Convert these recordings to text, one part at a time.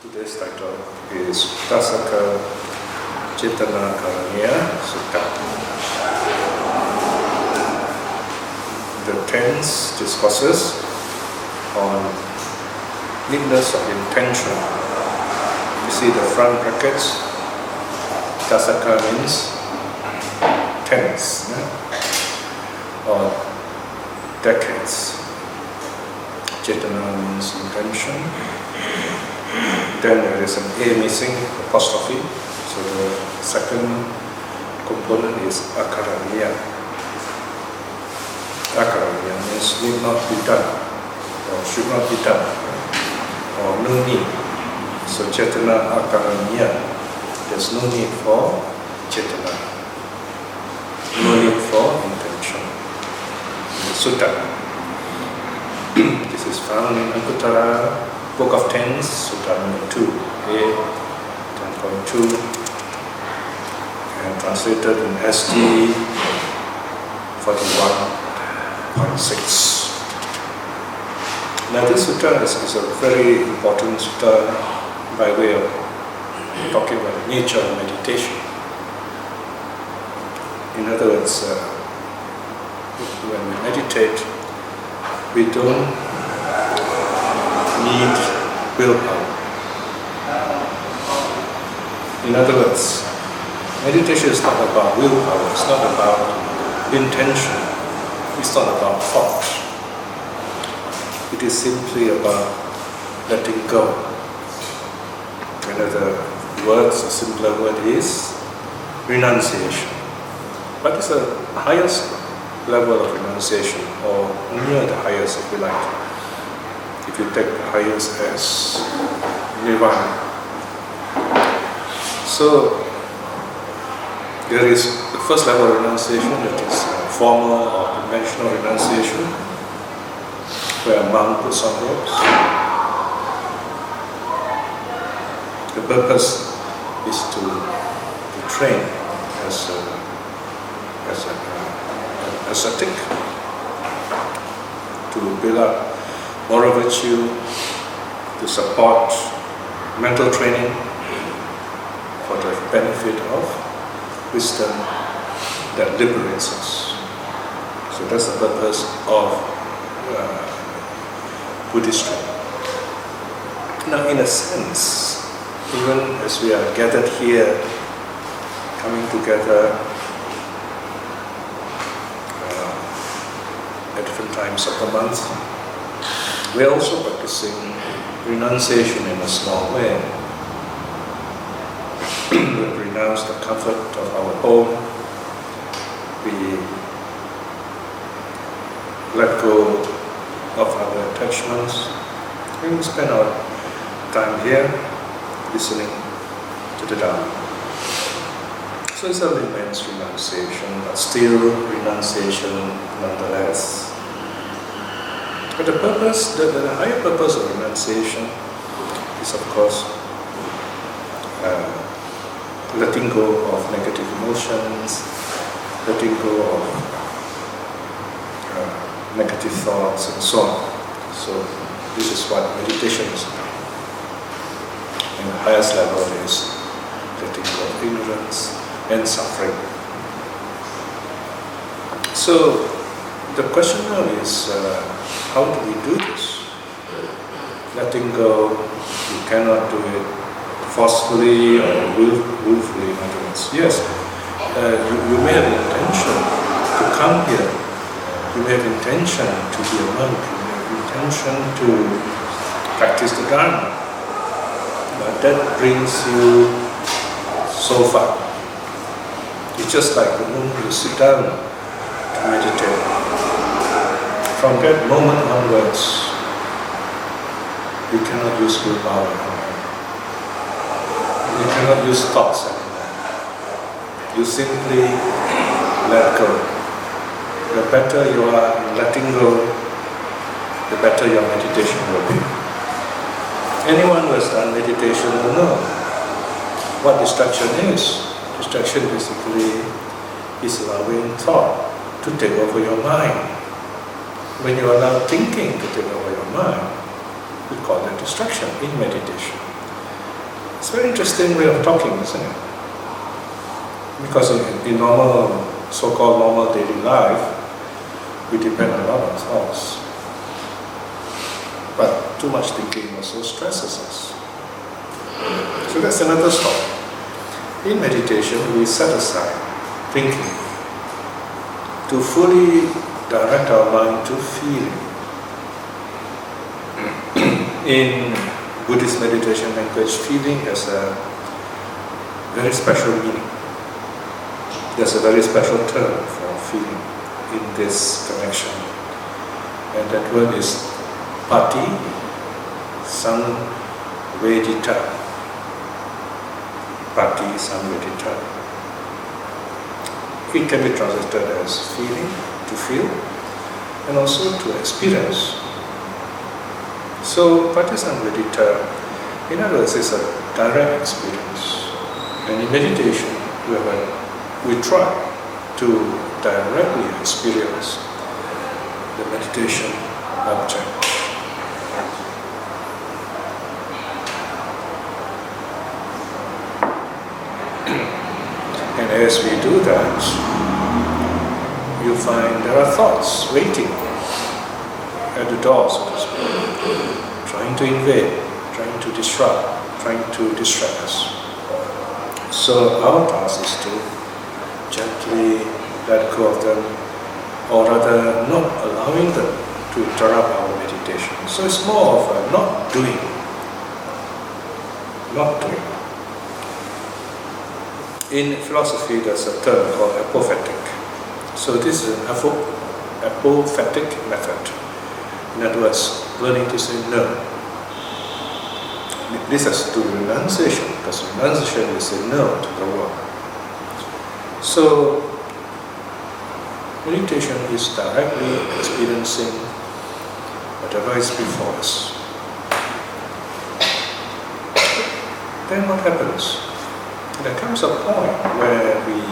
Today's title is cetanā'karaṇīya Sutta. The 10th discusses on neatness of intention. You see the front brackets. Dasaka means tenths, or decades. Cetana means intention. Then there is an A missing, apostrophe. So the second component is akaraṇiya. Akaraṇiya means need not be done, or should not be done, or no need. So cetanā'karaṇīya, there's no need for cetana, no need for intention. Sutta. This is found in Anguttara, Book of Tens, Sutta number 2a, 10.2, and translated in SG 41.6. Now this sutta is a very important sutta by way of talking about the nature of meditation. In other words, when we meditate, we don't need willpower. In other words, meditation is not about willpower, it's not about intention, it's not about thought. It is simply about letting go. Another word, a simpler word is renunciation. But it's the highest level of renunciation, or near the highest if you like. If you take the highest as nirvana. So there is the first level of renunciation, that is formal or conventional renunciation, where a monk puts on robes. The purpose is to train as an ascetic, to build up moral virtue, to support mental training for the benefit of wisdom that liberates us. So that's the purpose of Buddhist training. Now, in a sense, even as we are gathered here, coming together at different times of the month, we are also practicing renunciation in a small way. We renounce the comfort of our home. We let go of our attachments. And we spend our time here listening to the Dharma. So it's an immense renunciation, but still renunciation nonetheless. But the purpose, the higher purpose of renunciation is, of course, letting go of negative emotions, letting go of negative thoughts, and so on. So this is what meditation is about. And the highest level is letting go of ignorance and suffering. So the question now is, how do we do this? Letting go, you cannot do it forcefully or willfully, in other words. Yes, you may have intention to come here, you may have intention to be a monk, you may have intention to practice the Dharma, but that brings you so far. It's just like the moment you sit down to meditate. From that moment onwards, you cannot use willpower anymore. You cannot use thoughts anymore. You simply let go. The better you are in letting go, the better your meditation will be. Anyone who has done meditation will know what distraction is. Distraction basically is allowing thought to take over your mind. When you allow thinking to take over your mind, we call that distraction in meditation. It's a very interesting way of talking, isn't it? Because in normal, so-called normal daily life, we depend a lot on thoughts. But too much thinking also stresses us. So that's another story. In meditation, we set aside thinking to fully direct our mind to feeling. In Buddhist meditation language, feeling has a very special meaning. There's a very special term for feeling in this connection. And that word is pati samvedita. Pati samvedita. It can be translated as feeling, to feel, and also to experience. So, pati samvedita, in other words, is a direct experience. And in meditation, we try to directly experience the meditation object. And as we do that, you find there are thoughts waiting at the door, so to speak, trying to invade, trying to disrupt, trying to distract us. So our task is to gently let go of them, or rather not allowing them to interrupt our meditation. So it's more of a not doing. Not doing. In philosophy, there's a term called apophatic. So this is an apophatic method. In other words, learning to say no. This has to do with renunciation, because renunciation is say no to the world. So, meditation is directly experiencing whatever is before us. Then what happens? There comes a point where we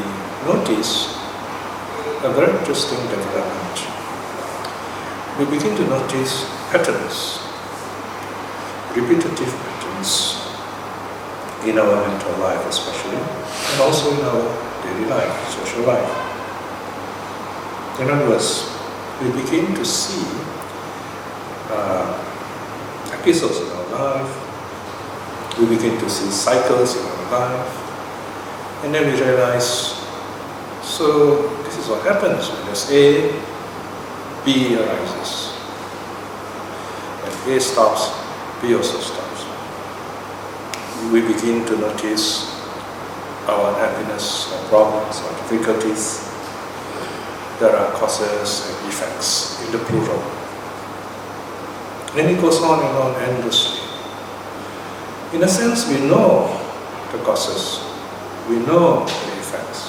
notice a very interesting development. We begin to notice patterns, repetitive patterns in our mental life especially, and also in our daily life, social life. In other words, we begin to see episodes in our life, we begin to see cycles in our life, and then we realize, so this is what happens when there's A, B arises. When A stops, B also stops. We begin to notice our unhappiness, our problems, our difficulties. There are causes and effects in the plural. And it goes on and on endlessly. In a sense, we know the causes, we know the effects,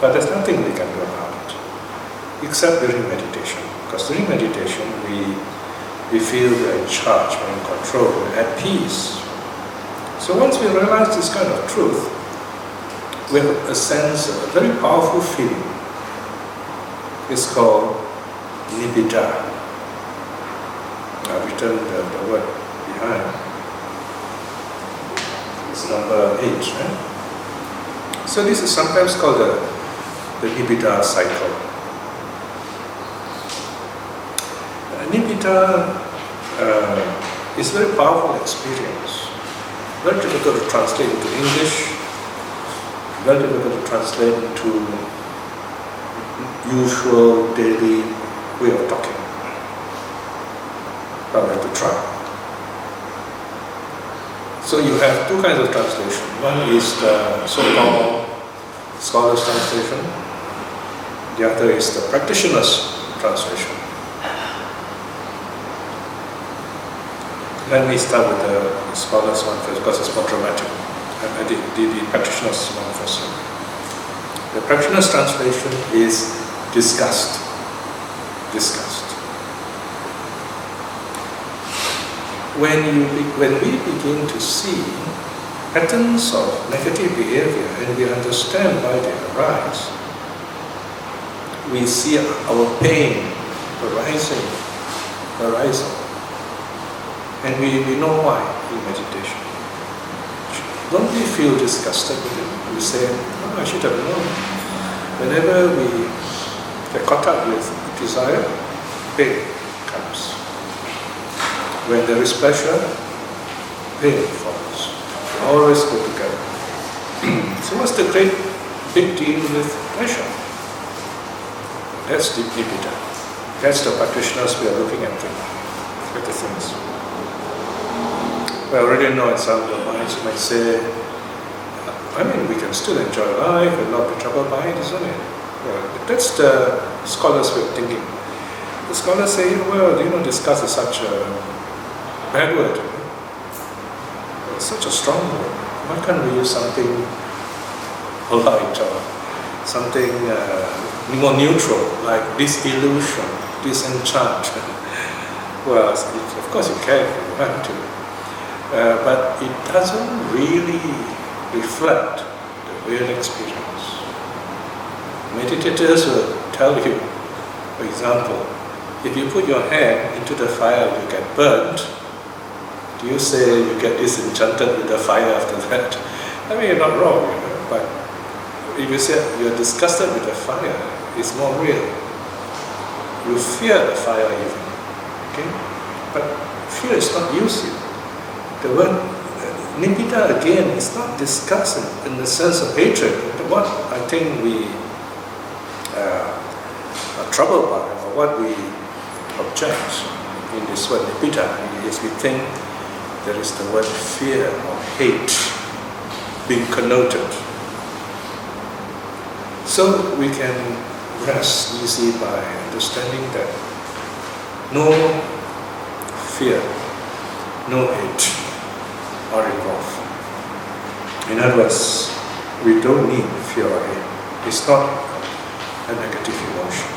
but there's nothing we can do about it, except during meditation. Because during meditation, we feel we're in charge, we're in control, we're at peace. So once we realize this kind of truth, we have a sense, a very powerful feeling. It's called nibbida. I've written the word behind. It's number 8, right? So this is sometimes called the nibbida cycle. Nibbida is a very powerful experience. Very difficult to translate into English, very difficult to translate into usual daily way of talking. But we have to try. So you have two kinds of translation. One is the so-called scholar's translation. The other is the practitioner's translation. Let me start with the scholar's one first, because it's more dramatic. The practitioner's one first. The practitioner's translation is disgust. Disgust. When we begin to see patterns of negative behavior and we understand why they arise, we see our pain arising. And we know why in meditation. don't we feel disgusted with it? We say, oh, I should have known. Whenever we get caught up with desire, pain comes. When there is pleasure, pain follows. Always go together. So what's the great big deal with pleasure? That's the nibbida. That's the practitioners we are looking at the things. We already know in some of the minds might say, we can still enjoy life and not be troubled by it, isn't it? Well, that's the scholars' way of thinking. The scholars say, disgust is such a bad word. It's such a strong word. Why can't we use something polite or something more neutral, like disillusion, disenchantment? Well, of course you can if you want to. But it doesn't really reflect the real experience. Meditators will tell you, for example, if you put your hand into the fire, you get burnt. Do you say you get disenchanted with the fire after that? You're not wrong, but if you say you're disgusted with the fire, it's more real. You fear the fire even, okay? But fear is not used here. The word nibbida again is not disgust in the sense of hatred. What I think we are troubled by, or what we object in this word nibbida, is we think there is the word fear or hate being connoted. So we can rest easy by understanding that no fear, no hate are involved. In other words, we don't need fear or hate. It's not a negative emotion.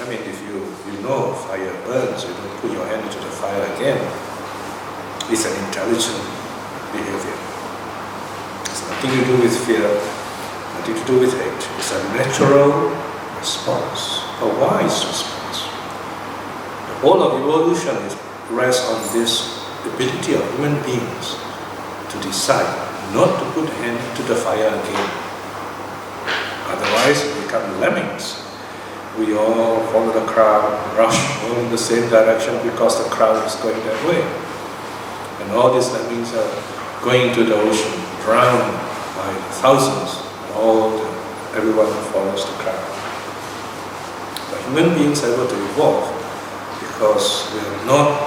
If you know fire burns, you don't put your hand into the fire again. It's an intelligent behavior. It's nothing to do with fear, nothing to do with hate. It's a natural response, a wise response. The whole of evolution rests on this ability of human beings to decide not to put hand to the fire again. Otherwise, we become lemmings. We all follow the crowd, rush all in the same direction because the crowd is going that way. And all these lemmings are going into the ocean, drowned by thousands, and everyone follows the crowd. But human beings are able to evolve because we are not,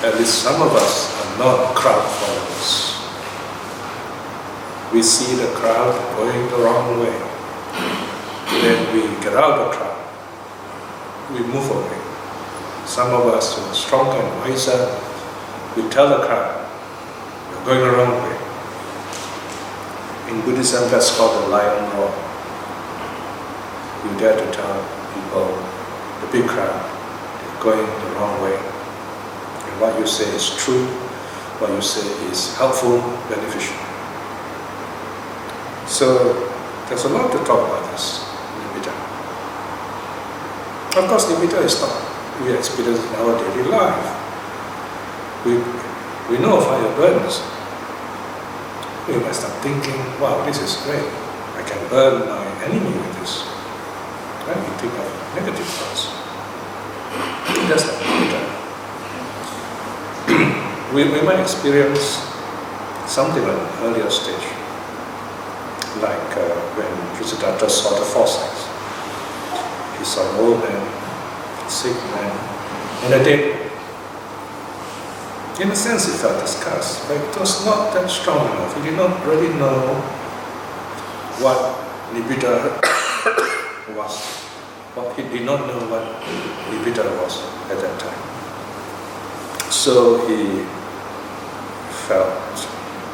at least some of us, are not crowd followers. We see the crowd going the wrong way. Then we get out of the crowd. We move away. Some of us who are stronger and wiser, we tell the crowd, you're going the wrong way. In Buddhism, that's called the lion roar. You dare to tell people, the big crowd, they're going the wrong way. And what you say is true, what you say is helpful, beneficial. So, there's a lot to talk about this. Of course, nibbida is not we experience in our daily life. We know fire burns. We might start thinking, wow, this is great. I can burn my enemy with this. Right? We think of negative thoughts. That's not nibbida. We might experience something on an earlier stage, like when Siddhartha saw the foresights. He saw an old man, sick man, and a dead man. In a sense, he felt disgust, but it was not that strong enough. He did not really know what nibbida was. He did not know what nibbida was at that time. So he felt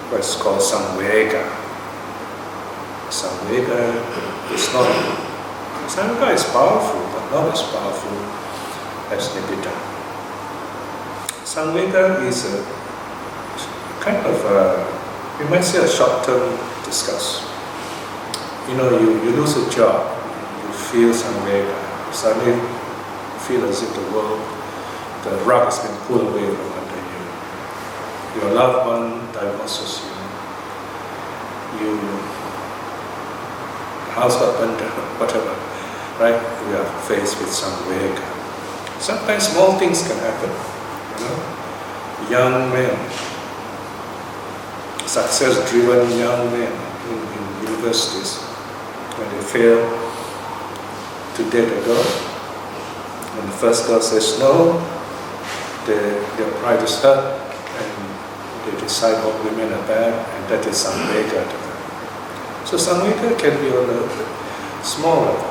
what's called samvega. Samvega is not. Samvega is powerful, but not as powerful as nibbida. Samvega is a kind of you might say a short-term disgust. You lose a job, you feel samvega, suddenly feel as if the world the rug has been pulled away from under you. Your loved one divorces you. The house got burned down, whatever. Right? We are faced with some vega. Sometimes small things can happen. Young men, success-driven young men in universities, when they fail to date a girl, when the first girl says no, their pride is hurt, and they decide what women are bad, and that is samvega to them. So samvega can be on a small level,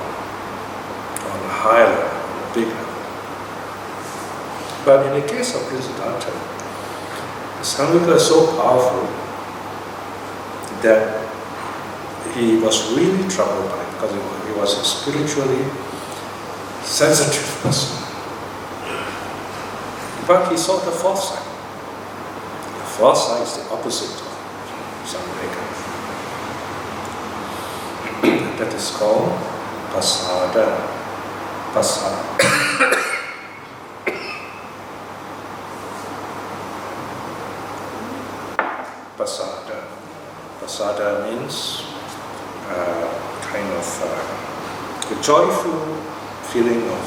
on a high level, on a big level. But in the case of Prince Siddhartha, samvega is so powerful that he was really troubled by it, because he was a spiritually sensitive person. But he saw the fourth side. The fourth side is the opposite of samvega. That is called pasada. Pasada means kind of a joyful feeling of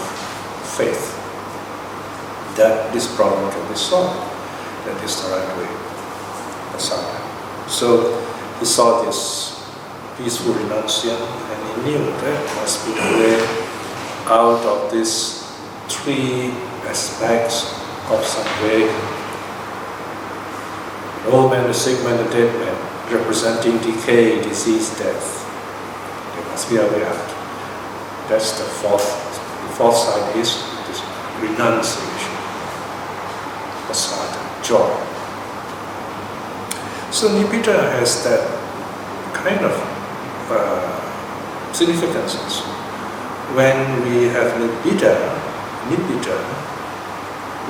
faith that this problem can be solved, that is the right way. Pasada. So he saw this peaceful renunciation, and he knew that must be the way out of these three aspects of samvega. The old man, the sick man, the dead man, representing decay, disease, death. There must be a way out. That's the fourth. The fourth side is this renunciation, pasada, joy. So nibbida has that kind of significances. When we have nibbida,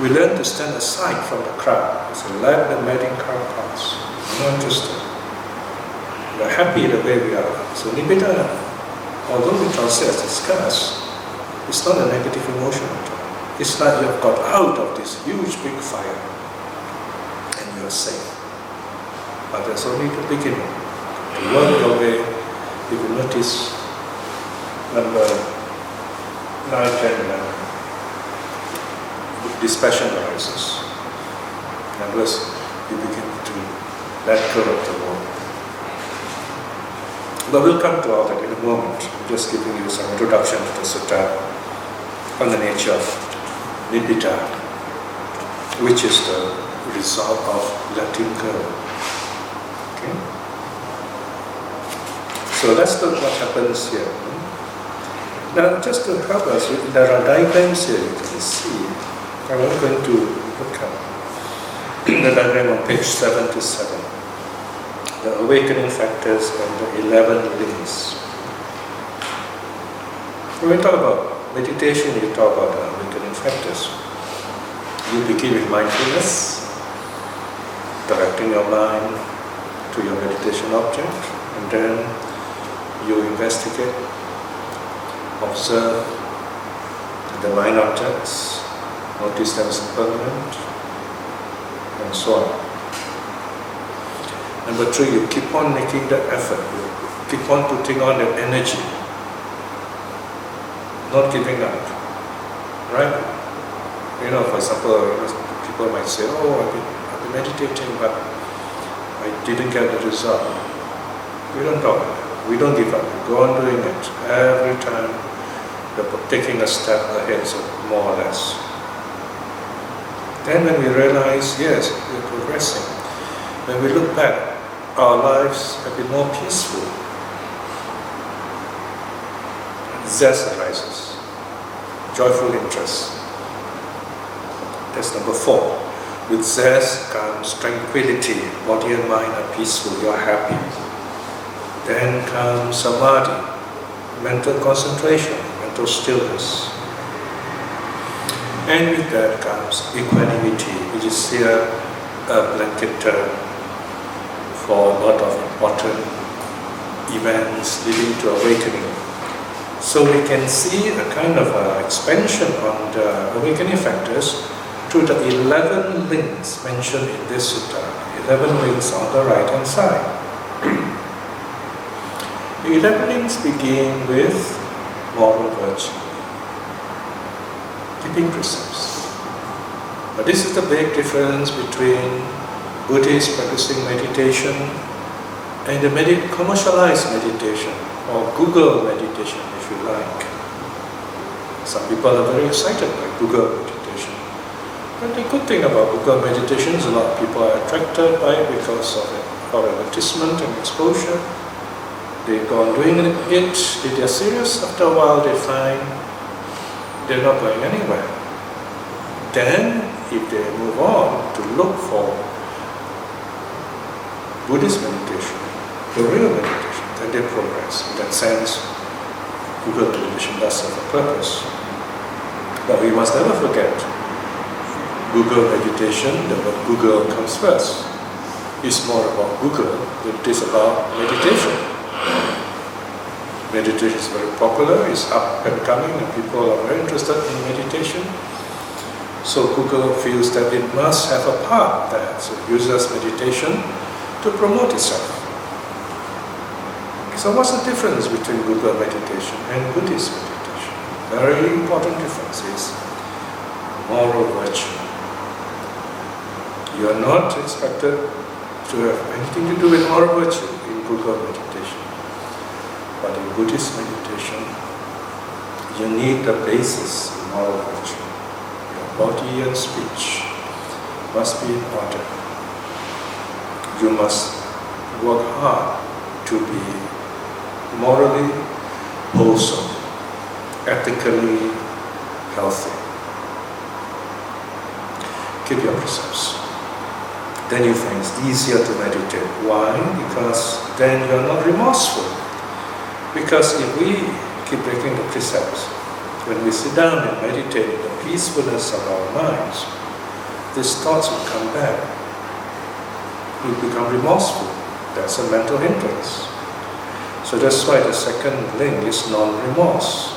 we learn to stand aside from the crowd. So let the mating crowd pass. I'm not interested. We are happy the way we are. So nibbida, although we translate as disgust, it's not a negative emotion at all. It's like you have got out of this huge big fire and you are safe. But that's only the beginning. To work your way, if you notice number 9, 10, 11, dispassion arises. And thus you begin to let go of the world. But we'll come to all that in a moment. I'm just giving you some introduction to the Sutta on the nature of nibbida, which is the result of letting go. Okay? So that's what happens here. Now, just to help us, there are diagrams here you can see. I'm not going to look at the diagram on page 77. The awakening factors and the 11 limbs. When we talk about meditation, you talk about the awakening factors. You begin with mindfulness, directing your mind to your meditation object, and then you investigate, observe the mind objects, notice them as impermanent, and so on. Number 3, you keep on making that effort, you keep on putting on that energy, not giving up, right? For example, people might say, oh, I've been meditating, but I didn't get the result. We don't talk about it. We don't give up. We go on doing it. Every time we're taking a step ahead, so more or less. Then when we realize, yes, we're progressing, when we look back, our lives have been more peaceful. Zest arises, joyful interest. That's number 4. With zest comes tranquility, body and mind are peaceful, you are happy. Then comes samadhi, mental concentration, mental stillness. And with that comes equanimity, which is here a blanket term for a lot of important events leading to awakening. So we can see a kind of expansion on the awakening factors to the 11 links mentioned in this sutta. 11 links on the right hand side. The 11 links begin with moral virtue, keeping precepts. But this is the big difference between Buddhists practicing meditation and the commercialized meditation, or Google meditation if you like. Some people are very excited by Google meditation. But the good thing about Google meditation is a lot of people are attracted by it because of advertisement and exposure. They go on doing it, if they're serious, after a while they find they're not going anywhere. Then, if they move on to look for Buddhist meditation, the real meditation, then they progress. In that sense, Google meditation does serve a purpose. But we must never forget, Google meditation, the word Google comes first. It's more about Google than it is about meditation. Meditation is very popular, it's up and coming, and people are very interested in meditation. So Google feels that it must have a part that uses meditation to promote itself. So what's the difference between Google meditation and Buddhist meditation? Very important difference is moral virtue. You are not expected to have anything to do with moral virtue in Google meditation. But in Buddhist meditation, you need the basis in moral virtue. Your body and speech must be in order. You must work hard to be morally wholesome, ethically healthy. Keep your precepts. Then you find it's easier to meditate. Why? Because then you're not remorseful. Because if we keep breaking the precepts, when we sit down and meditate in the peacefulness of our minds, these thoughts will come back. We become remorseful. That's a mental hindrance. So that's why the second link is non-remorse.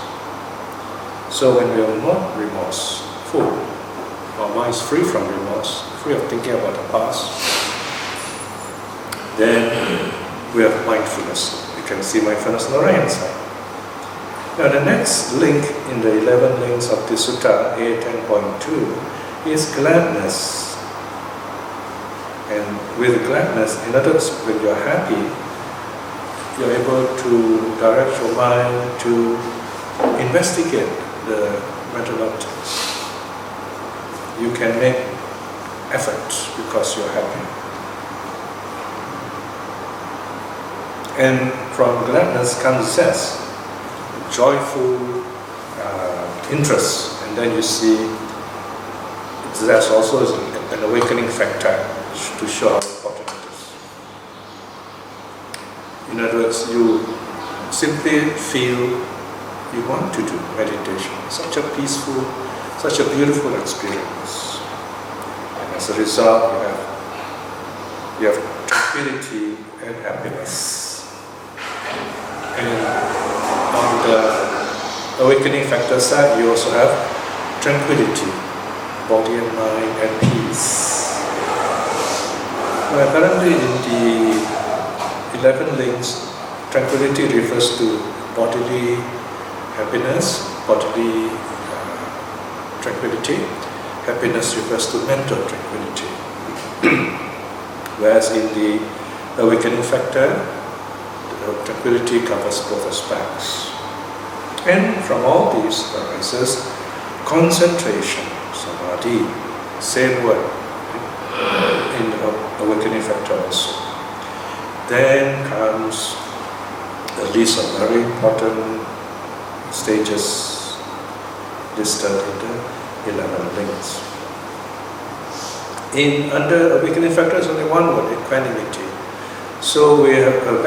So when we are not remorseful, our mind is free from remorse, free of thinking about the past, then we have mindfulness. You can see mindfulness on the right hand side. Now the next link in the 11 links of the Sutta, A10.2, is gladness. And with gladness, in other words, when you're happy, you're able to direct your mind to investigate the mental objects. You can make effort because you're happy. And from gladness comes zest, joyful interest. And then you see zest also is an awakening factor to show how important it is. In other words, you simply feel you want to do meditation. Such a peaceful, such a beautiful experience. And as a result, you have tranquility and happiness. And on the awakening factor side, you also have tranquility, body and mind, and peace. Well, apparently in the 11 links, tranquility refers to bodily happiness, bodily tranquility. Happiness refers to mental tranquility. Whereas in the awakening factor, tranquility covers both aspects. And from all these arises concentration, samadhi, same word in the awakening factor also. Then comes the list of very important stages listed in the 11 links. Under awakening factor is only one word, equanimity. So we have a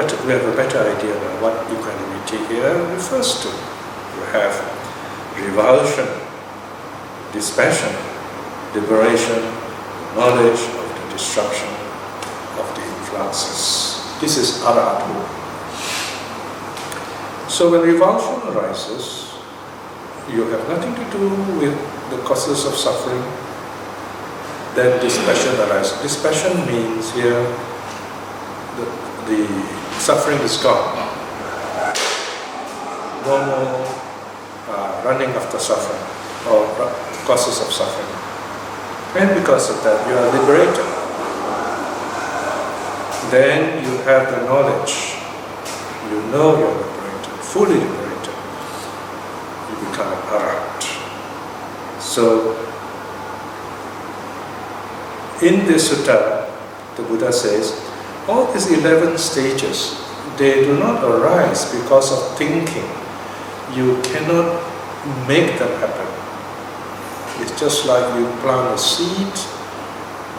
better idea about what equanimity here refers to. You have revulsion, dispassion, liberation, knowledge of the destruction of the influences. This is arahatu. So when revulsion arises, you have nothing to do with the causes of suffering. then dispassion arises. Dispassion means here the suffering is gone. No more running after suffering or causes of suffering. And because of that, you are liberated. Then you have the knowledge. You know you are liberated, fully liberated. You become an arahant. So, in this sutta, the Buddha says, all these 11 stages, they do not arise because of thinking. You cannot make them happen. It's just like you plant a seed,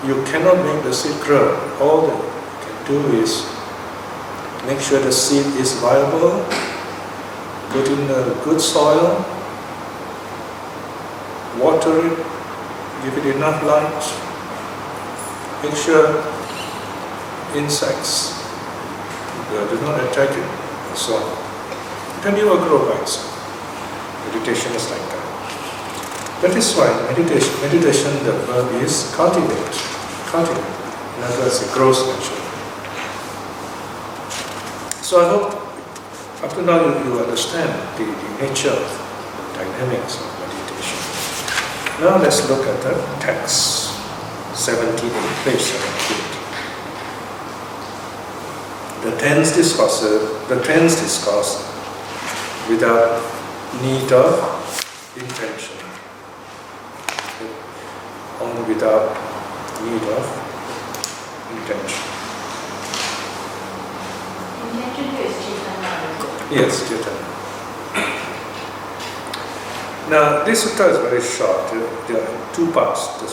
you cannot make the seed grow. All that you can do is make sure the seed is viable, put in a good soil, water it, give it enough light, make sure insects do not attack it, and so on. Then you will grow by itself. Meditation is like that. That is why meditation, the verb is cultivate. Cultivate. In other words, it grows naturally. So I hope up to now you understand the nature of the dynamics of meditation. Now let's look at the text. 17, page 17. The tense discourse without need of intention. Only without need of intention. Intention is cetanā'karaṇīya. Yes, cetanā'karaṇīya. Now, this sutta is very short. There are two parts. The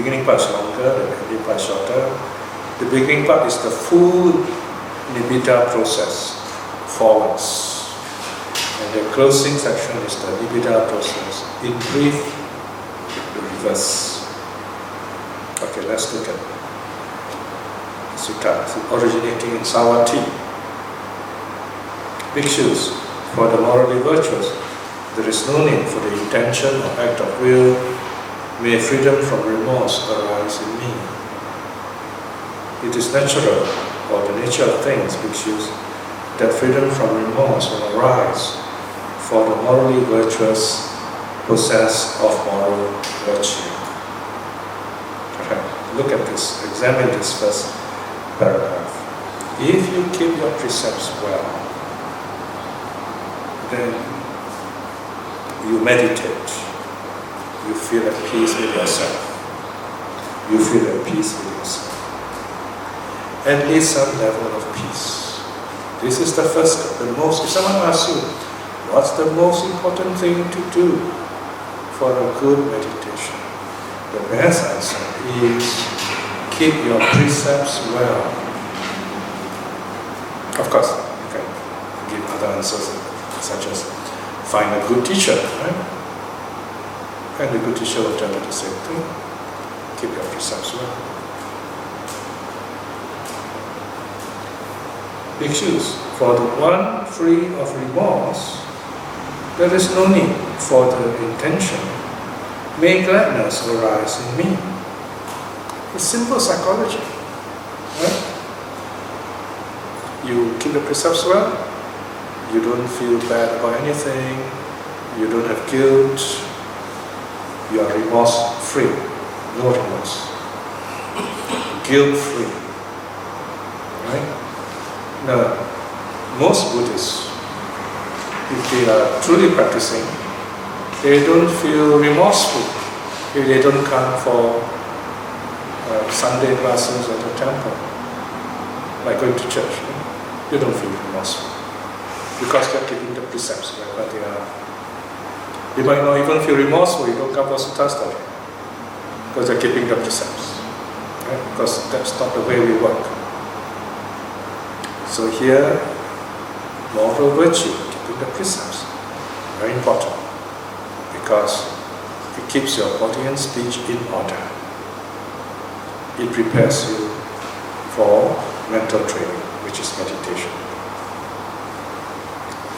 beginning part is longer, the ending part is shorter. The beginning part is the full nibbida process, forwards. And the closing section is the nibbida process. In brief, the reverse. Okay, let's look at Sutta, originating in Savatthi. Bhikshus, for the morally virtuous, there is no need for the intention or act of will. May freedom from remorse arise in me. It is natural, or the nature of things, bhikshus, that freedom from remorse will arise for the morally virtuous possess of moral virtue. Look at this, examine this first paragraph. If you keep your precepts well, then you meditate, you feel at peace with yourself. You feel at peace with yourself. At least some level of peace. This is the first step. If someone asks you, what's the most important thing to do for a good meditation? The best answer is keep your precepts well. Of course, you can give other answers such as find a good teacher, right? And the good teacher will tell you the same thing. Keep your precepts well. Bhikshus, for the one free of remorse, there is no need for the intention. May gladness arise in me. It's simple psychology. Right? You keep the precepts well, you don't feel bad about anything, you don't have guilt, you are remorse-free, no remorse. Guilt-free. Right? Now, most Buddhists, if they are truly practicing, they don't feel remorseful if they don't come for Sunday classes at the temple, like going to church. You don't feel remorseful because they are keeping the precepts, right? But they might not even feel remorseful. You don't come for Sutta study because they're keeping the precepts, right? Because that's not the way we work. So here, moral virtue, keeping the precepts, very important, because it keeps your body and speech in order. It prepares you for mental training, which is meditation.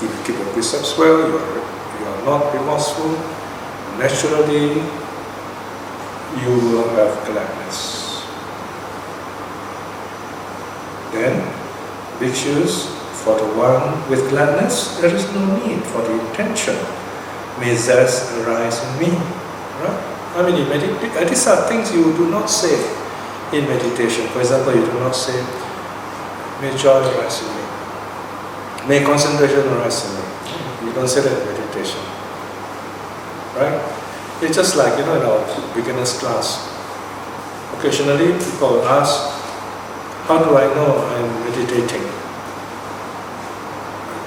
If you keep your precepts well, you are not remorseful, naturally you will have gladness. Then, bhikshus, for the one with gladness, there is no need for the intention. May zest arise in me. Right? I mean, these are things you do not say in meditation. For example, you do not say, may joy arise in me. May concentration arise in me. You don't say that in meditation. Right? It's just like, in our beginner's class. Occasionally, people ask, how do I know I'm meditating?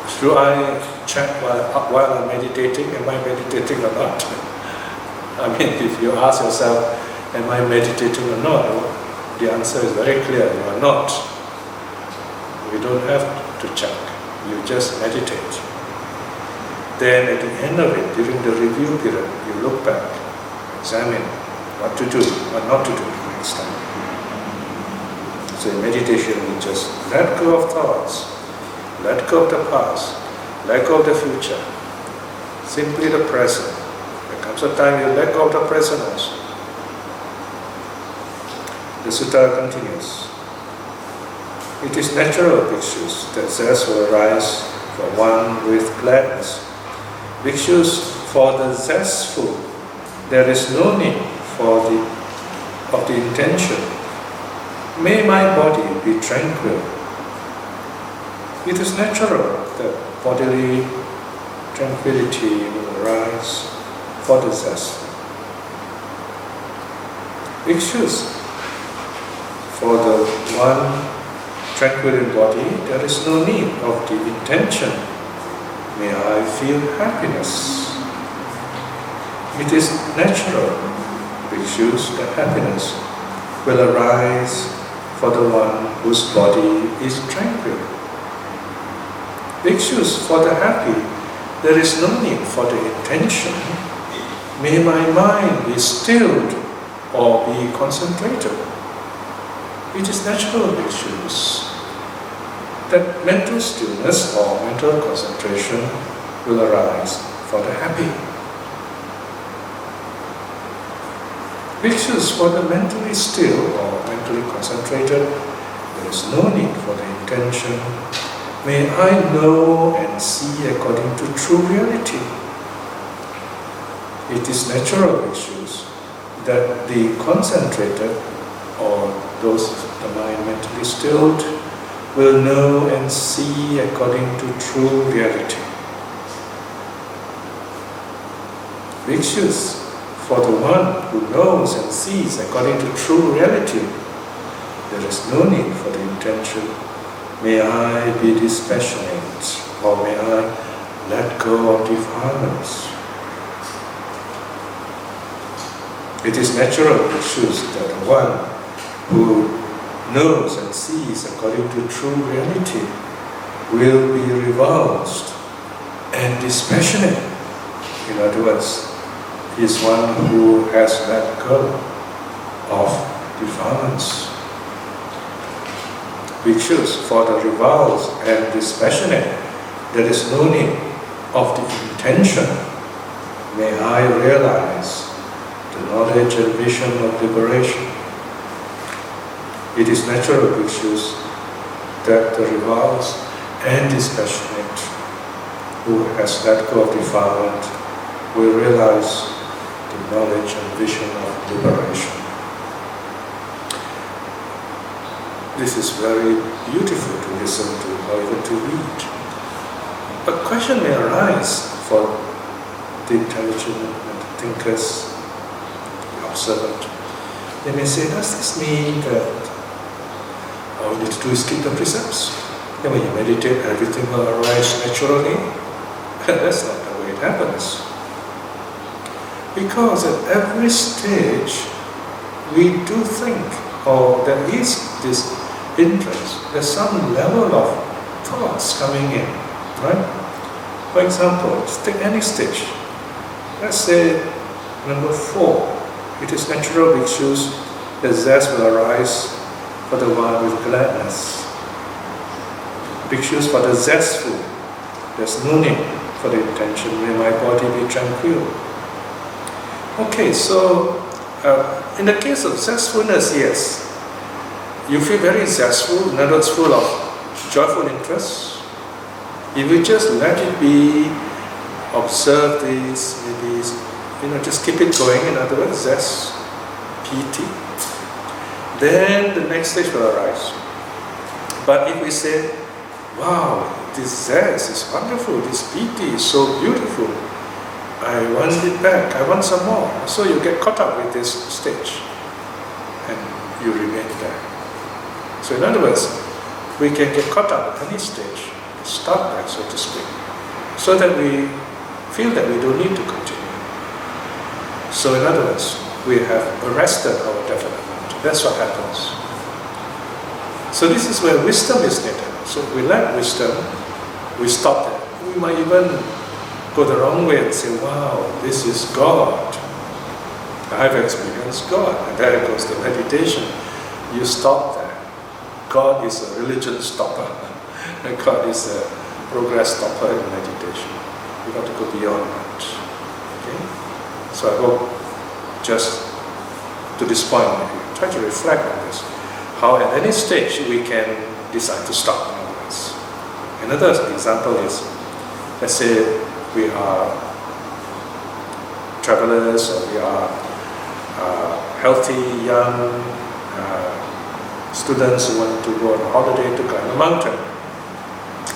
Should I check while I'm meditating, am I meditating or not? I mean, if you ask yourself, am I meditating or not? The answer is very clear, you are not. You don't have to check, you just meditate. Then at the end of it, during the review period, you look back, examine what to do, what not to do next time. So in meditation, we just let go of thoughts, let go of the past, let go of the future, simply the present. There comes a time you let go of the present also. The sutta continues. It is natural, bhikshus, that zest will arise for one with gladness. Bhikshus, for the zestful, there is no need of the intention. May my body be tranquil. It is natural that bodily tranquility will arise for the zestful. Bhikshus, for the one tranquil in body, there is no need of the intention. May I feel happiness. It is natural, bhikshus, that happiness will arise for the one whose body is tranquil. Bhikshus, for the happy, there is no need for the intention. May my mind be stilled or be concentrated. It is natural, bhikshus, that mental stillness or mental concentration will arise for the happy. Bhikshus, for the mentally still or mentally concentrated, there is no need for the intention. May I know and see according to true reality. It is natural, bhikshus, that the concentrated or those of the mind mentally stilled will know and see according to true reality. Bhikshus, for the one who knows and sees according to true reality, there is no need for the intention. May I be dispassionate, or may I let go of defilements. It is natural, bhikshus, that the one who knows and sees according to true reality will be revulsed and dispassionate. In other words, he is one who has let go of defilements. Bhikshus, for the revulsed and dispassionate, there is no need of the intention. May I realize the knowledge and vision of liberation. It is natural, bhikshus, that the revulsed and dispassionate who has let go of defilement will realize the knowledge and vision of liberation. This is very beautiful to listen to or even to read. A question may arise for the intelligent and the thinkers, the observant. They may say, does this mean that all you need to do is keep the precepts? And when you meditate, everything will arise naturally? That's not the way it happens. Because at every stage, we do think, or there is this interest, there's some level of thoughts coming in, right? For example, let's take any stage. Let's say number 4. It is natural, bhikshus, the zest will arise for the one with gladness. Bhikshus, for the zestful, there's no need for the intention. May my body be tranquil. Okay, so In the case of zestfulness, yes, you feel very zestful, in other words, full of joyful interest. If you just let it be, observe this, maybe, just keep it going, in other words, zest, piti, then the next stage will arise. But if we say, wow, this zest is wonderful, this piti is so beautiful, I want it back, I want some more. So you get caught up with this stage and you remain there. So in other words, we can get caught up at any stage, stop there, so to speak, so that we feel that we don't need to continue. So in other words, we have arrested our development. That's what happens. So this is where wisdom is needed. So we lack wisdom, we stop there. We might even go the wrong way and say, wow, this is God. I've experienced God. And there goes the meditation. You stop there. God is a religion stopper. And God is a progress stopper in meditation. You've got to go beyond that. Okay? So I hope just to this point, try to reflect on this. How at any stage we can decide to stop. Another example is, let's say we are travelers or we are healthy, young students who want to go on a holiday to climb a mountain.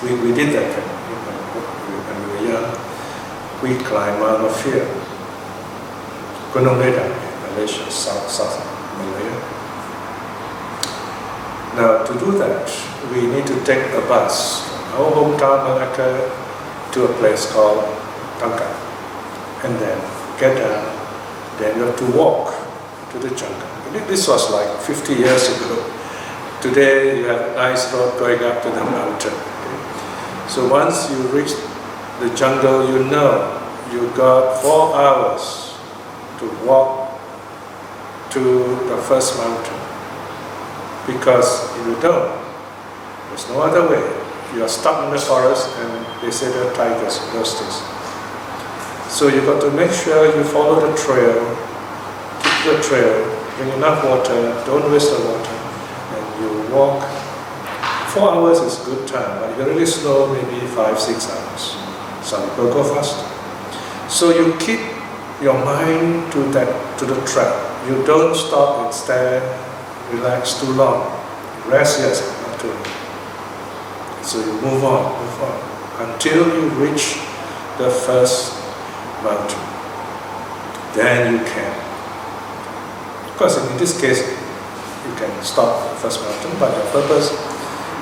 We did that when we were young. We climbed Mount of Fear, Gunung Ledang in Malaysia, South Malaya. Now to do that, we need to take a bus from our hometown Malacca to a place called Tangka, and then get down. Then you have to walk to the jungle. This was like 50 years ago. Today you have a nice road going up to the mountain. Okay? So once you reach the jungle, you know you got 4 hours to walk to the first mountain. Because if you don't, there's no other way. You are stuck in the forest, and they say there are tigers in those days. So you've got to make sure you follow the trail, keep the trail, bring enough water, don't waste the water, and you walk. 4 hours is good time, but if you're really slow, maybe 5-6 hours. Some people go faster. So you keep your mind to the track. You don't stop and stare, relax too long. Rest, yes, not too long. So you move on, until you reach the first mountain. Then you can. Of course, in this case, you can stop at the first mountain, but your purpose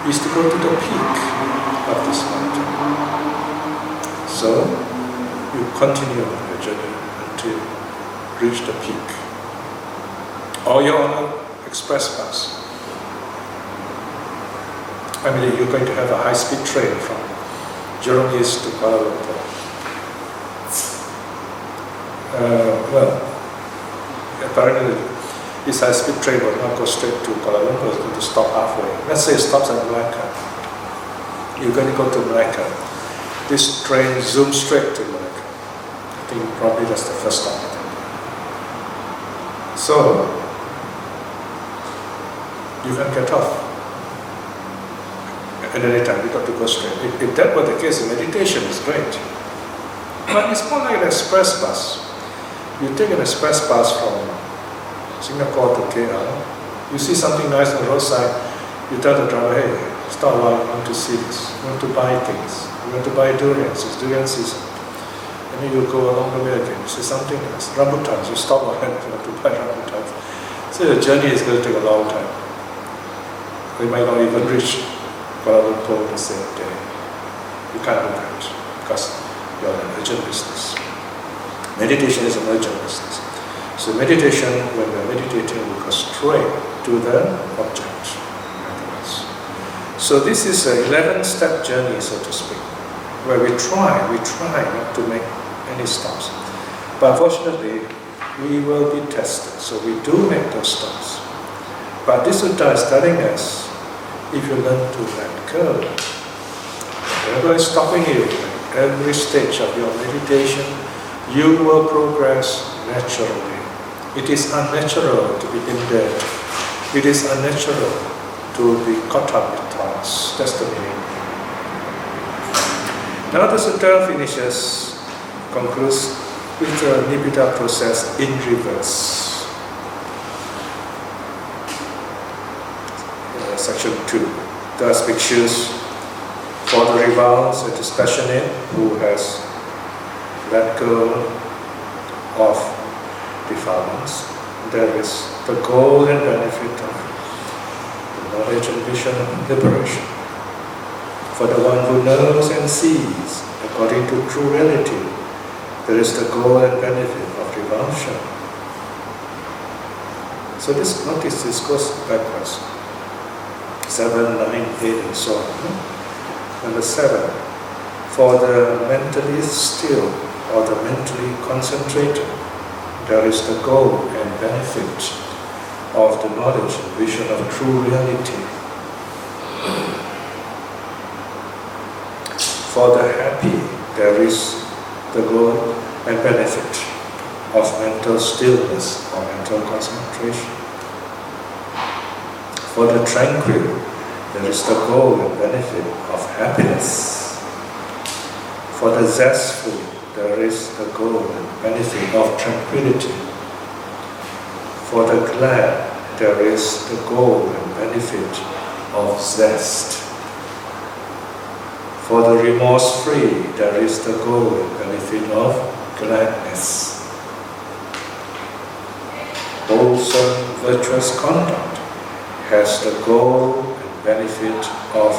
is to go to the peak of this mountain. So you continue on your journey until you reach the peak. Or you're on an express bus. I mean, you're going to have a high-speed train from Jurong East to Kuala Lumpur. Well, apparently this high-speed train will not go straight to Kuala Lumpur, it's going to stop halfway. Let's say it stops at Malacca. You're going to go to Malacca. This train zooms straight to Malacca. I think probably that's the first stop. So, you can get off. At any time, you got to go straight. If that were the case, meditation is great. But it's more like an express bus. You take an express bus from Singapore to KL, you see something nice on the roadside, you tell the driver, hey, stop a while, I want to see this, I want to buy things, I want to buy durians, it's durian season. And then you go along the way again, you see something else, rambutans, you stop a while, you want to buy rambutans. So the journey is going to take a long time. We might not even reach Kuala Lumpur the same day. You can't do that because you're an urgent business. Meditation is an urgent business. So meditation, when we're meditating, we go straight to the object. So this is an 11-step journey, so to speak, where we try not to make any stops. But unfortunately, we will be tested. So we do make those stops. But this Sutta is telling us, if you learn to let go, whatever is stopping you at every stage of your meditation, you will progress naturally It is unnatural to be in debt. It is unnatural to be caught up with thoughts. That's the meaning. Now the sutta concludes with the nibbida process in reverse. Section 2. Thus, bhikshus, for the rivals and dispassionate who has let go of defilements, there is the goal and benefit of the knowledge and vision of liberation. For the one who knows and sees according to true reality, there is the goal and benefit of revulsion. So this, notice this goes backwards. 7, 9, 8 and so on. Number 7. For the mentally still or the mentally concentrated, there is the goal and benefit of the knowledge and vision of true reality. For the happy, there is the goal and benefit of mental stillness or mental concentration. For the tranquil, there is the goal and benefit of happiness. For the zestful, there is the goal and benefit of tranquility. For the glad, there is the goal and benefit of zest. For the remorse-free, there is the goal and benefit of gladness. Wholesome, virtuous conduct has the goal and benefit of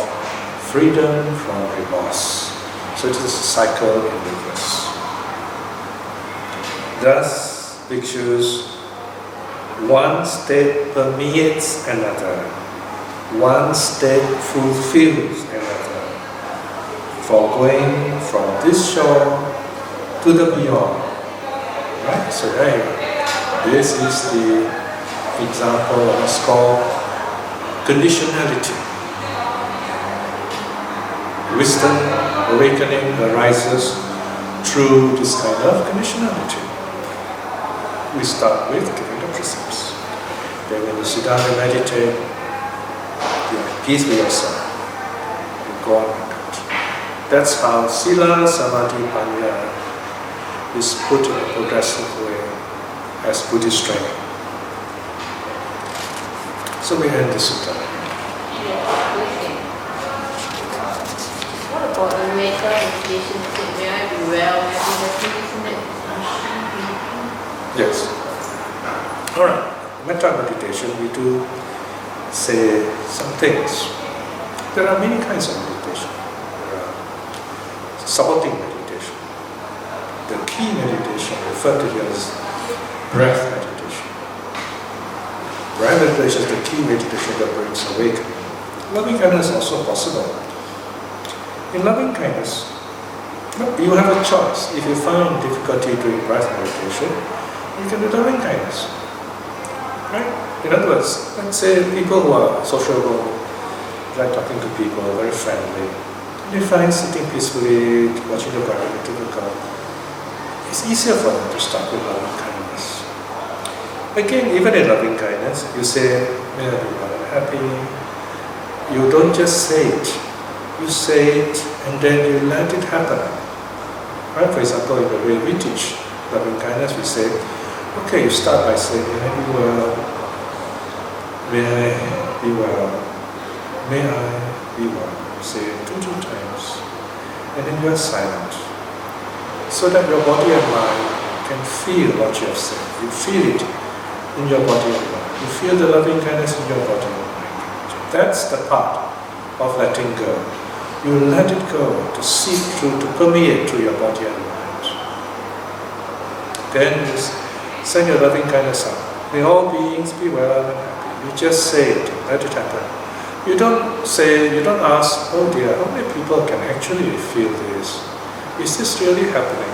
freedom from remorse. So it is a cycle in reverse. Thus, bhikshus, one state permeates another, one state fulfills another, for going from this shore to the beyond. Right? So this is the example of what's called conditionality. Wisdom, awakening arises through this kind of conditionality. We start with giving the precepts. Then when you sit down and meditate, you are at peace with yourself. You go on with that. That's how sila, samadhi, panya is put in a progressive way as Buddhist training. So we end the sutta. What about the metta meditation? May I be well? May I be happy? Isn't it Yes. Alright. Metta meditation, we do say some things. There are many kinds of meditation. There are supporting meditation. The key meditation referred to here as breath meditation. Breath meditation is the key meditation that brings awakening. Loving kindness is also possible. In loving kindness, you have a choice. If you find difficulty doing breath meditation, you can do loving kindness. Right? In other words, let's say people who are sociable, like talking to people, very friendly, and they find sitting peacefully, watching the environment difficult. It's easier for them to start with loving kindness. Again, even in loving kindness, you say, may I be well and happy. You don't just say it. You say it and then you let it happen. Right? For example, in the way we teach loving kindness, we say, okay, you start by saying, may I be well, may I be well, may I be well. You say it 2 times. And then you are silent. So that your body and mind can feel what you have said. You feel it in your body and mind. You feel the loving kindness in your body and mind. That's the part of letting go. You let it go to seep through, to permeate through your body and mind. Then you send your loving kindness out. May all beings be well and happy. You just say it, let it happen. You don't say, you don't ask, oh dear, how many people can actually feel this? Is this really happening?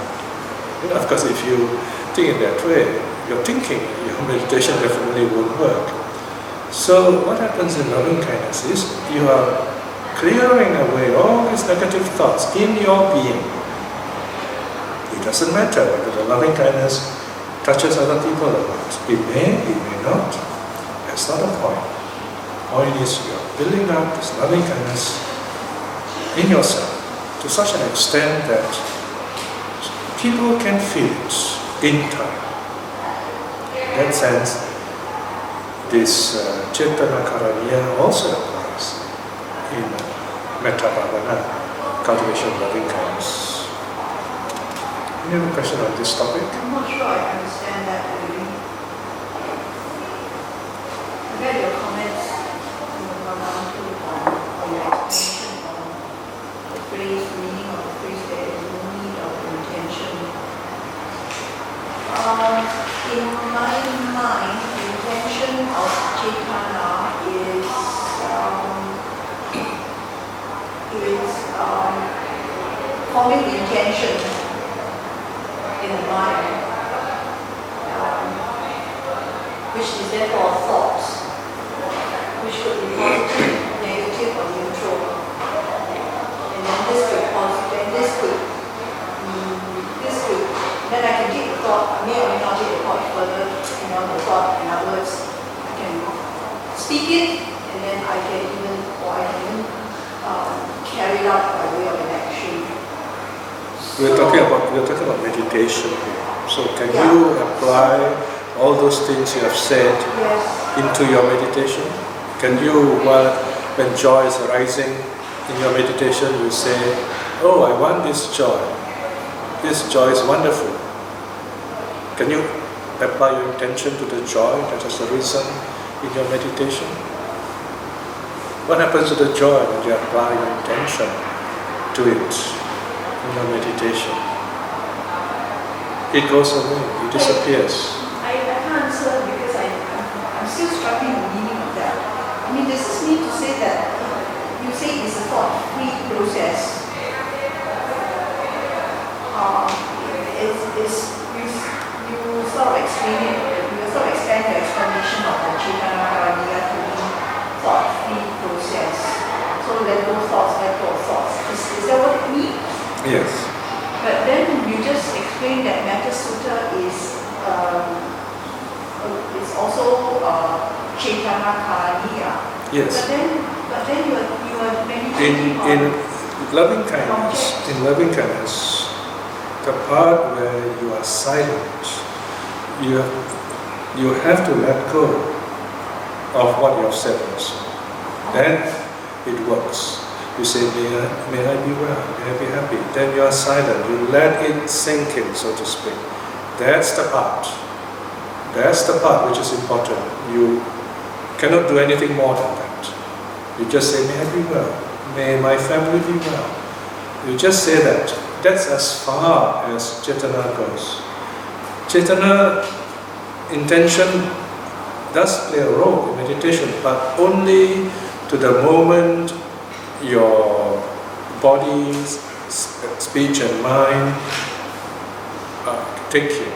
You know, of course, if you think in that way, your thinking, your meditation definitely won't work. So what happens in loving kindness is you are clearing away all these negative thoughts in your being. It doesn't matter whether the loving kindness touches other people or not. It may not. That's not the point. The point is you are building up this loving kindness in yourself to such an extent that people can feel it in time. In that sense, this cetanā'karaṇīya also applies in metta-bhavana, cultivation of loving kindness. Any other question on this topic? I'm not sure I understand that really. I read your comments on your explanation on the phrase, meaning of the phrase, there is no need of intention. In my mind, the intention of cetana is forming the intention in the mind, which is therefore thoughts, which could be positive, negative, or neutral. And then then I can take the thought, I may or may not take the thought further, the thought, in other words, I can speak it, and then I can even carry it out by way of an action. We're talking about meditation here. So can you apply all those things you have said into your meditation? Can you, when joy is arising in your meditation, you say, oh, I want this joy. This joy is wonderful. Can you apply your intention to the joy that has arisen in your meditation? What happens to the joy when you apply your intention to it in your meditation? It goes away, it disappears. I can't answer because I'm still struggling with the meaning of that. I mean, does this mean to say that you say it's a thought-free process? You sort of explain it, you sort of expand the explanation of the cetanā'karaṇīya to be thought-free process. So let go thoughts, let go thoughts. Is that what it means? Yes. But then you just explained that Metta Sutta is it's also cetanā'karaṇīya. Yes. But then you are meditating in loving kindness, the part where you are silent, you have to let go of what you have said also. Then it works. You say, may I be well, may I be happy. Then you are silent, you let it sink in, so to speak. That's the part. That's the part which is important. You cannot do anything more than that. You just say, may I be well, may my family be well. You just say that. That's as far as cetana goes. Cetana, intention, does play a role in meditation, but only to the moment your body, speech and mind take you.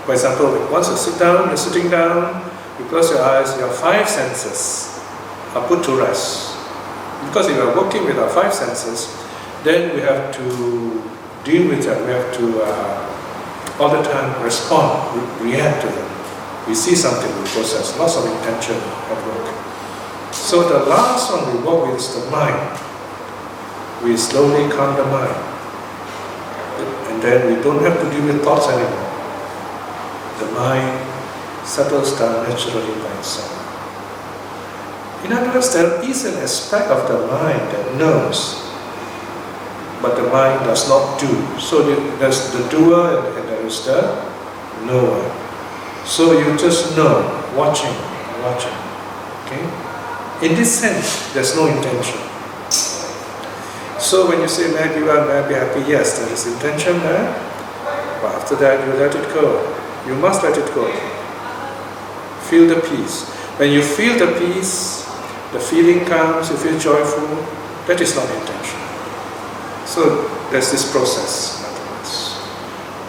For example, once you sit down, you're sitting down, you close your eyes, your five senses are put to rest. Because if we are working with our five senses, then we have to deal with them. We have to all the time respond, react to them. We see something, we process, lots of intention at work. So the last one we work with is the mind. We slowly calm the mind. And then we don't have to deal with thoughts anymore. The mind settles down naturally by itself. In other words, there is an aspect of the mind that knows, but the mind does not do. So there's the doer and there is the knower. So you just know, watching. Okay? In this sense, there's no intention. So when you say, may I be well, may I be happy, yes, there is intention there. But after that, you let it go. You must let it go. Feel the peace. When you feel the peace, the feeling comes, you feel joyful, that is not intention. So there's this process, in other words.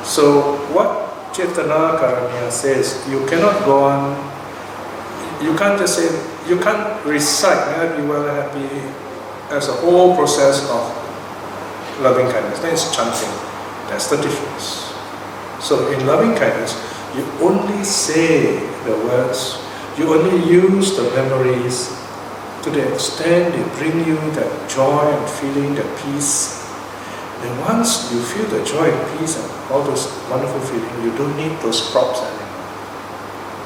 So what cetanā'karaṇīya says, you cannot go on, you can't just say, you can't recite, may I be well and happy, as a whole process of loving kindness. That is chanting. That's the difference. So in loving kindness, You only say the words, you only use the memories to the extent they bring you that joy and feeling, that peace. And once you feel the joy and peace and all those wonderful feelings, you don't need those props anymore.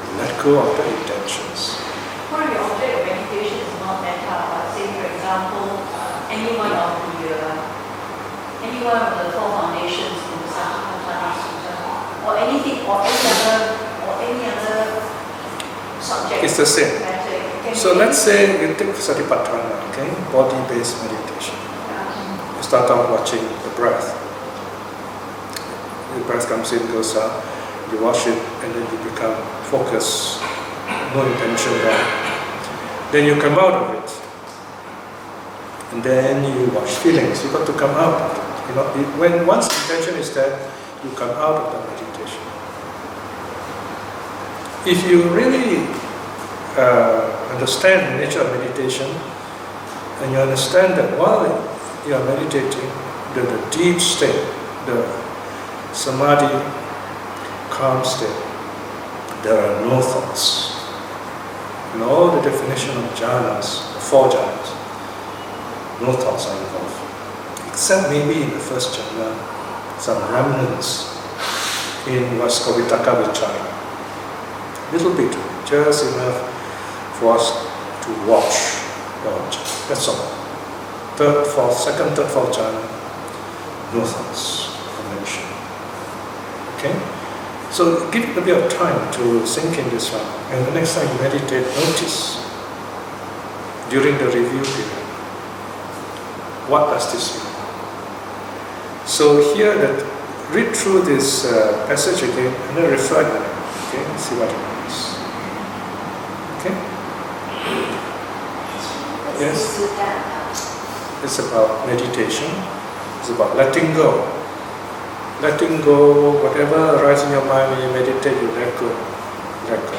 You let go of the intentions. What if your object of meditation is not metta? Say, for example, any one of the four foundations in the Sutta, or anything, or any other subject. It's the same. So let's say you take Satipatthana, okay, body-based meditation. You start off watching the breath. The breath comes in, goes out, you watch it, and then you become focused, no intention there. Then you come out of it. And then you watch feelings. You've got to come out of it. You know, when once intention is there, you come out of the meditation. If you really understand the nature of meditation, and you understand that while you are meditating, the deep state, the samadhi, calm state, there are no thoughts. In all the definition of jhanas, the four jhanas, no thoughts are involved. Except maybe in the first jhana, some remnants in what's called vitaka vichara. Little bit, just enough for us to watch the object. That's all. Second, third, fourth jhana, no thoughts are mentioned. Okay? So give it a bit of time to sink in this one. And the next time you meditate, notice during the review period, what does this mean? So here, read through this passage again and then reflect on it. Okay, see what it means. Okay? Yes? It's about meditation. It's about letting go. Letting go, whatever arises in your mind when you meditate, you let go. Let go.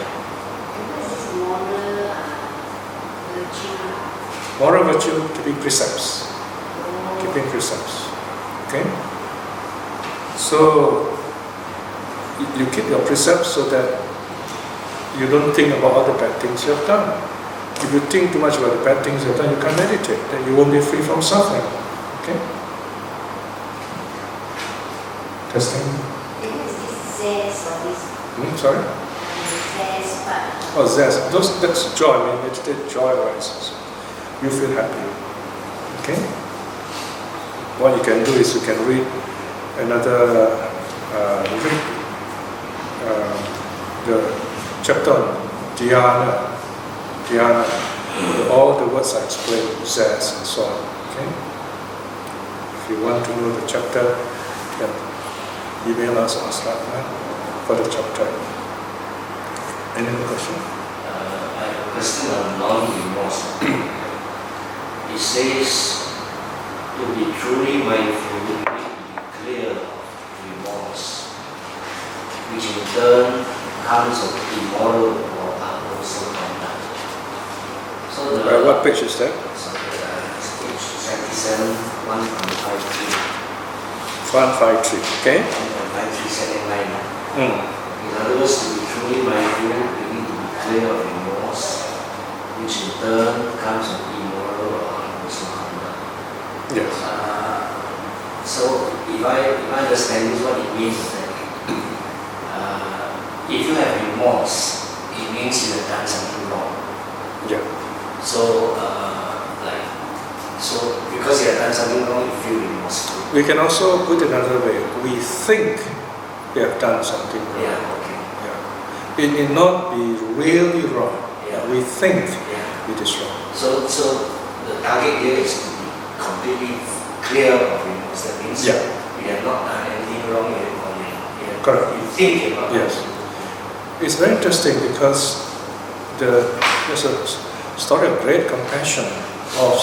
Moral virtue, keeping precepts. Keeping precepts. Okay? So, you keep your precepts so that you don't think about all the bad things you have done. If you think too much about the bad things you have done, you can't meditate. Then you won't be free from suffering. Okay? Testing. Sorry? Oh, zest. That's joy. When you meditate, joy arises. You feel happy. Okay? What you can do is you can read another the chapter on dhyana. All the words are explained, zest and so on. Okay? If you want to know the chapter, then email us or start for the chapter. Any other question? I have a question on non-remorse. It says to be truly mindful, to be clear of remorse, which in turn comes of immoral or unwholesome conduct. So what page is that? So it's page 77, 1.53. 153, okay? 1.53, second line. Mm. In other words, to be truly mindful, we need to be clear of remorse, which in turn comes of immoral or unwholesome conduct. Yes. So if I understand this, what it means is that if you have remorse, it means you have done something wrong. Yeah. So because you have done something wrong, you feel remorseful. We can also put it another way. We think we have done something wrong. Yeah, okay. Yeah. It may not be really wrong. Yeah. We think Yeah. it is wrong. So the target here is to be completely clear of remorse. That means you have not done anything wrong yet, or Correct. you think you have not. Yes. It's very interesting because there's a story of great compassion of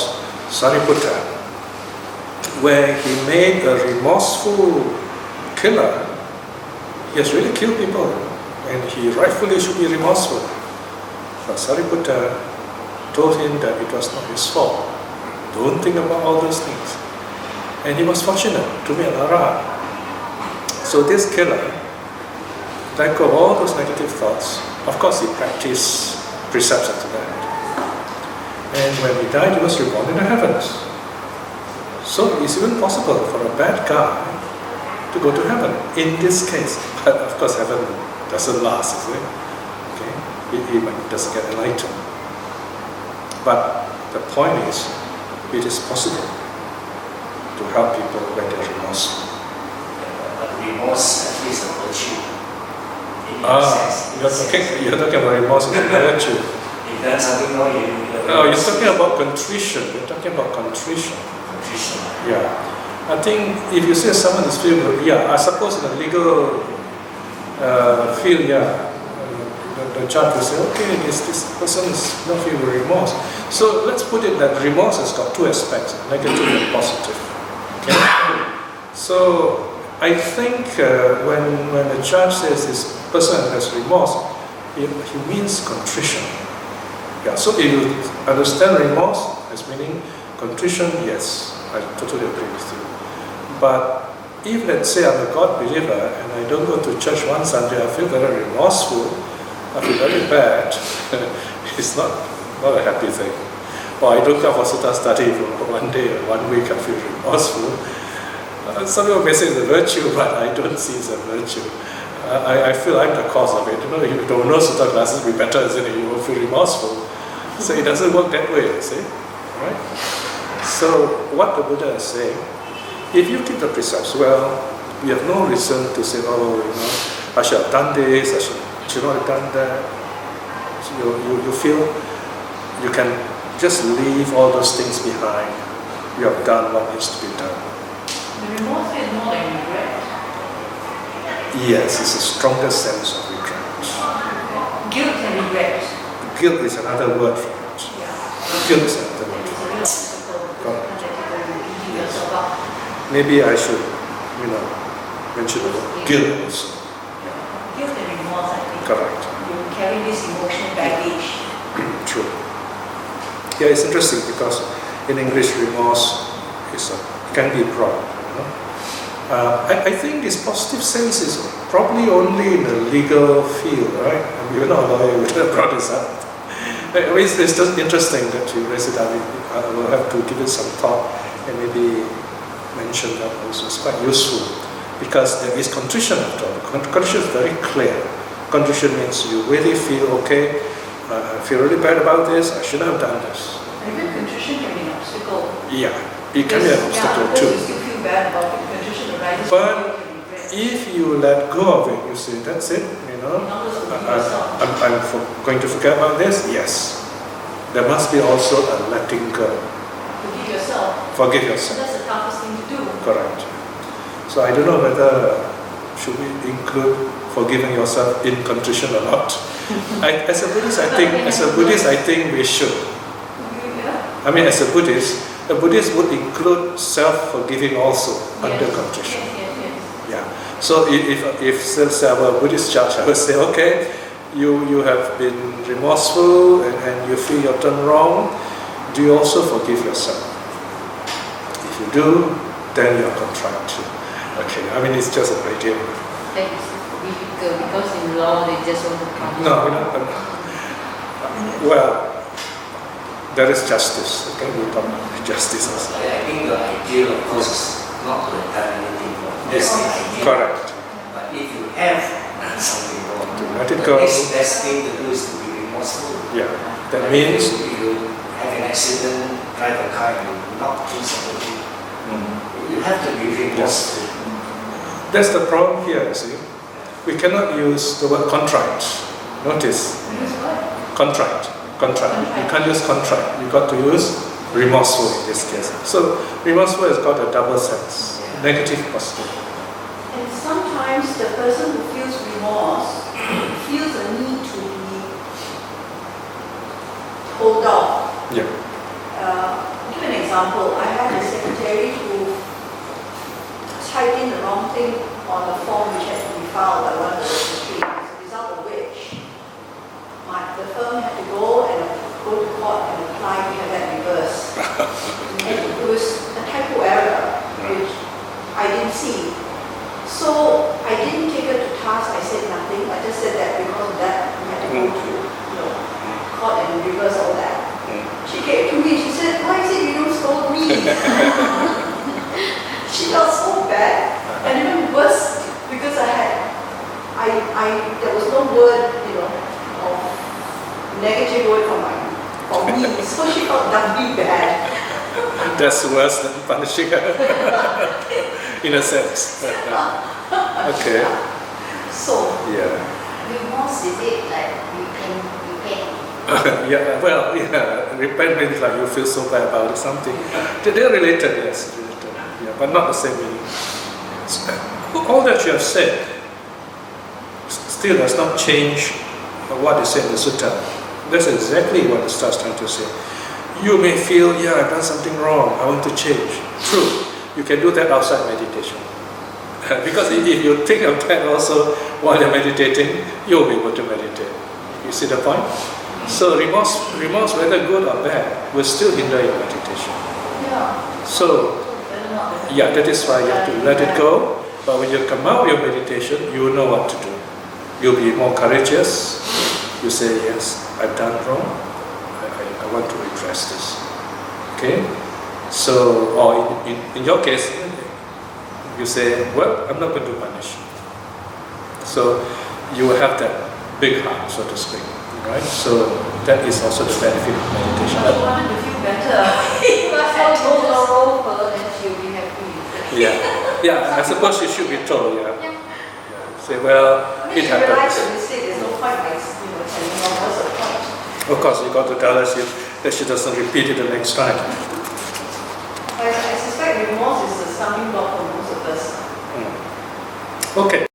Sariputta, where he made a remorseful killer. He has really killed people, and he rightfully should be remorseful. But Sariputta told him that it was not his fault. Don't think about all those things. And he was fortunate to be an arhat. So this killer let go of all those negative thoughts. Of course, he practiced precepts after that. And when he died, he was reborn in the heavens. So it's even possible for a bad guy to go to heaven in this case. But of course, heaven doesn't last, is it? Okay, he doesn't get enlightened. But the point is, it is possible to help people when they're remorseful. But remorse at least a virtue. You're talking about remorse as a virtue. If that's something wrong, No, you're talking about contrition. You're talking about contrition. Contrition. Yeah. I think if you say someone is feeling, I suppose in a legal field, the judge will say, okay, this person is not feeling remorse. So let's put it that remorse has got two aspects, negative and positive. Okay? So I think when the judge says this person has remorse, he means contrition. Yeah. So if you understand remorse as meaning contrition, yes, I totally agree with you. But if let's say I'm a God believer and I don't go to church one Sunday, I feel very remorseful, I feel very bad, it's not a happy thing. Or I don't come for Sutta study for one day or 1 week, I feel remorseful. Some people may say it's a virtue, but I don't see it as a virtue. I feel I'm the cause of it. If you don't know Sutta classes, be better, isn't it? You will feel remorseful. So it doesn't work that way, you see? Right? So what the Buddha is saying, if you keep the precepts well, we have no reason to say, I should have done this, I should not have done that. So you feel you can just leave all those things behind. You have done what needs to be done. The remorse is more than regret. Yes, it's a stronger sense of regret. Guilt and regret. Guilt is another word for it. Yeah. Guilt is another word for it. Correct. Maybe I should, mention the word guilt also. Guilt and remorse, I think. Correct. You carry this emotional baggage. True. Yeah, it's interesting because in English, remorse can be broad. I think this positive sense is probably only in the legal field, right? You're not a lawyer, we have brought this up. It's just interesting that you raise it up. I will have to give it some thought and maybe mention that also. It's quite useful because there is contrition after all. Contrition is very clear. Contrition means you really feel, okay, I feel really bad about this, I shouldn't have done this. Even contrition can be an obstacle. Yeah, it can be an obstacle too. You still feel bad about it. Contrition arises. But if you let go of it, you say, that's it, I'm going to forget about this, yes. There must be also a letting go. Forgive yourself. Forgive yourself. That's the toughest thing to do. Correct. So I don't know whether should we include forgiving yourself in contrition or not. As a Buddhist, I think we should. Yeah. I mean, as a Buddhist would include self-forgiving also under contrition. Yes. Yeah. So if say I were a Buddhist judge, I would say, okay, you have been remorseful and you feel you've done wrong. Do you also forgive yourself? If you do, then you're contrite. Okay. I mean, it's just a idea. That is difficult because in law they just want to punish. No, well, there is justice. Okay, we talk about justice also. I think the ideal, of course, is not to have anything wrong. That's the ideal. Correct. But if you have done something wrong, To let it go. the next best thing to do is to be remorseful. Yeah, that means if you have an accident, drive a car, and you knock into somebody, you have to be remorseful. that's the problem here. You see, we cannot use the word contrite. Notice, contrite. You can't use contrite. You got to use remorseful in this case. So remorseful has got a double sense, negative, positive. And sometimes the person who feels remorse feels a need to be told off. Yeah. Give an example. I had a secretary who typed in the wrong thing on the form which had to be filed by one of the registries, as a result of which the firm had to go to court and apply to have that reversed. And it was a typo error, which I didn't see. So I didn't take her to task, I said nothing, negative word for me, so she felt doubly bad. That's worse than punishing her, in a sense. Okay. So, Yeah. Remorse, is it like you can Yeah. Well, yeah. Repent means like you feel so bad about something. They're related, yes. Related. Yeah, but not the same meaning. All that you have said still does not change what is said in the Sutta. That's exactly what the Sutta is trying to say. You may feel, yeah, I've done something wrong, I want to change. True, you can do that outside meditation. Because if you think of that also while you're meditating, you'll be able to meditate. You see the point? So remorse, whether good or bad, will still hinder your meditation. yeah. So, yeah, that is why you have to let it go. But when you come out of your meditation, you will know what to do. You'll be more courageous. You say, yes, I've done wrong. I want to redress this. Okay? So, or in your case, you say, well, I'm not going to punish. So, you will have that big heart, so to speak. Right? So, that is also the benefit of meditation. I wanted to feel better. you must have told her over and she'll be happy. Yeah. Yeah, I suppose you should be told, yeah. Say, well, I mean, it you realize happens. the mistake, there's no point like, telling her what's the point. Of course, you got to tell her that she doesn't repeat it the next time. I suspect remorse is the stumbling block for most of us. Okay.